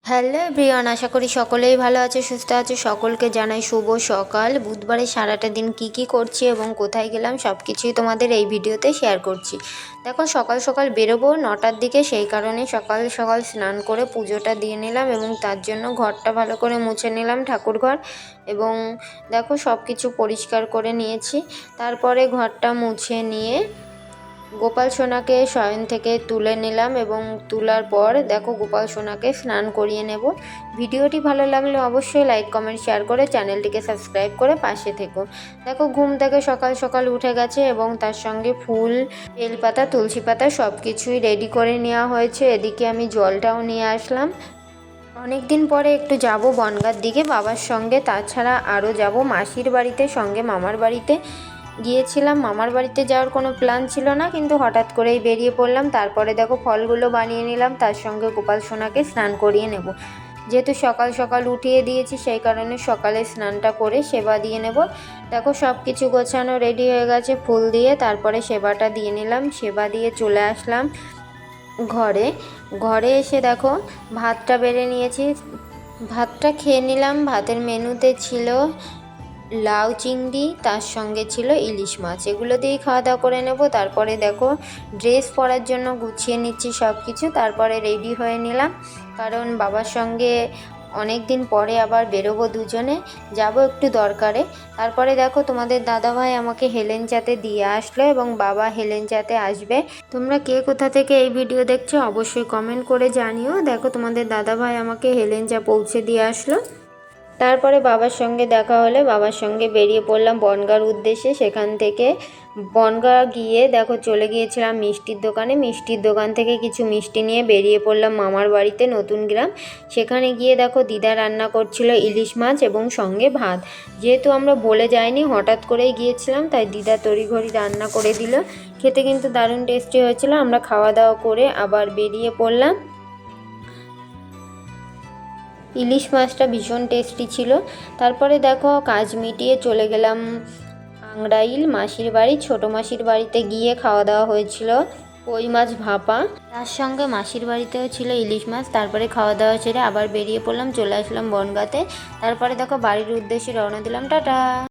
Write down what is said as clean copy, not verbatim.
Hello everyone, আশা করি সকলেই ভালো আছে, সুস্থ আছে। সকলকে জানাই শুভ সকাল। বুধবারে সারাটা দিন কি করছি এবং কোথায় গেলাম সব কিছুই তোমাদের এই ভিডিওতে শেয়ার করছি। দেখো, সকাল সকাল বেরোবো 9টার দিকে, সেই কারণে সকাল সকাল স্নান করে পুজোটা দিয়ে নিলাম এবং তার জন্য ঘরটা ভালো করে মুছে নিলাম, ঠাকুর ঘর। এবং দেখো সব কিছু পরিষ্কার করে নিয়েছি। তারপরে ঘরটা মুছে নিয়ে গোপাল সোনাকে শয়ন থেকে তুলে নিলাম এবং তোলার পর দেখো গোপাল সোনাকে স্নান করিয়ে নেব। ভিডিওটি ভালো লাগলে অবশ্যই লাইক কমেন্ট শেয়ার করে চ্যানেলটিকে সাবস্ক্রাইব করে পাশে থেকো। দেখো ঘুম থেকে সকাল সকাল উঠে গেছে এবং তার সঙ্গে ফুল, বেলপাতা, তুলসী পাতা সব কিছুই রেডি করে নেওয়া হয়েছে। এদিকে আমি জলটাও নিয়ে আসলাম। অনেক দিন পরে একটু যাব বনগাঁর দিকে বাবার সঙ্গে, তাছাড়া আরও যাব মাসির বাড়িতে, সঙ্গে মামার বাড়িতে গিয়েছিলাম। মামার বাড়িতে যাওয়ার কোনো প্ল্যান ছিল না, কিন্তু হঠাৎ করেই বেরিয়ে পড়লাম। তারপরে দেখো ফলগুলো বানিয়ে নিলাম, তার সঙ্গে গোপাল সোনাকে স্নান করিয়ে নেব। যেহেতু সকাল সকাল উঠিয়ে দিয়েছি, সেই কারণে সকালে স্নানটা করে সেবা দিয়ে নেব। দেখো সব কিছু গোছানো রেডি হয়ে গেছে ফুল দিয়ে, তারপরে সেবাটা দিয়ে নিলাম। সেবা দিয়ে চলে আসলাম ঘরে এসে দেখো ভাতটা বেড়ে নিয়েছি, ভাতটা খেয়ে নিলাম। ভাতের মেনুতে ছিল লাউ চিংড়ি, তার সঙ্গে ছিল ইলিশ মাছ, এগুলো দিয়েই খাওয়া দাওয়া করে নেব। তারপরে দেখো ড্রেস পরার জন্য গুছিয়ে নিচ্ছি সব কিছু, তারপরে রেডি হয়ে নিলাম, কারণ বাবার সঙ্গে অনেক দিন পরে আবার বেরোবো, দুজনে যাব একটু দরকারে। তারপরে দেখো তোমাদের দাদাভাই আমাকে হেলেন চাতে দিয়ে আসলো এবং বাবা হেলেন চাতে আসবে। তোমরা কে কোথা থেকে এই ভিডিও দেখছো অবশ্যই কমেন্ট করে জানিও। দেখো তোমাদের দাদাভাই আমাকে হেলেন চা পৌঁছে দিয়ে আসলো। তারপরে বাবার সঙ্গে দেখা হলে বাবার সঙ্গে বেরিয়ে পড়লাম বনগাঁর উদ্দেশ্যে। সেখান থেকে বনগাঁ গিয়ে দেখো চলে গিয়েছিলাম মিষ্টির দোকানে। মিষ্টির দোকান থেকে কিছু মিষ্টি নিয়ে বেরিয়ে পড়লাম মামার বাড়িতে, নতুন গ্রাম। সেখানে গিয়ে দেখো দিদা রান্না করছিল ইলিশ মাছ এবং সঙ্গে ভাত। যেহেতু আমরা বলে যাইনি, হঠাৎ করেই গিয়েছিলাম, তাই দিদা তড়িঘড়ি রান্না করে দিল। খেতে কিন্তু দারুণ টেস্টি হয়েছিল। আমরা খাওয়া দাওয়া করে আবার বেরিয়ে পড়লাম। ইলিশ মাছটা ভীষণ টেস্টি ছিল। তারপরে দেখো কাজ মিটিয়ে চলে গেলাম আংরাইল মাসির বাড়ি। ছোটো মাসির বাড়িতে গিয়ে খাওয়া দাওয়া হয়েছিল কই মাছ ভাপা, তার সঙ্গে মাসির বাড়িতেও ছিল ইলিশ মাছ। তারপরে খাওয়া দাওয়া সেরে আবার বেরিয়ে পড়লাম, চলে আসলাম বনগাঁতে। তারপরে দেখো বাড়ির উদ্দেশ্যে রওনা দিলাম। টাটা।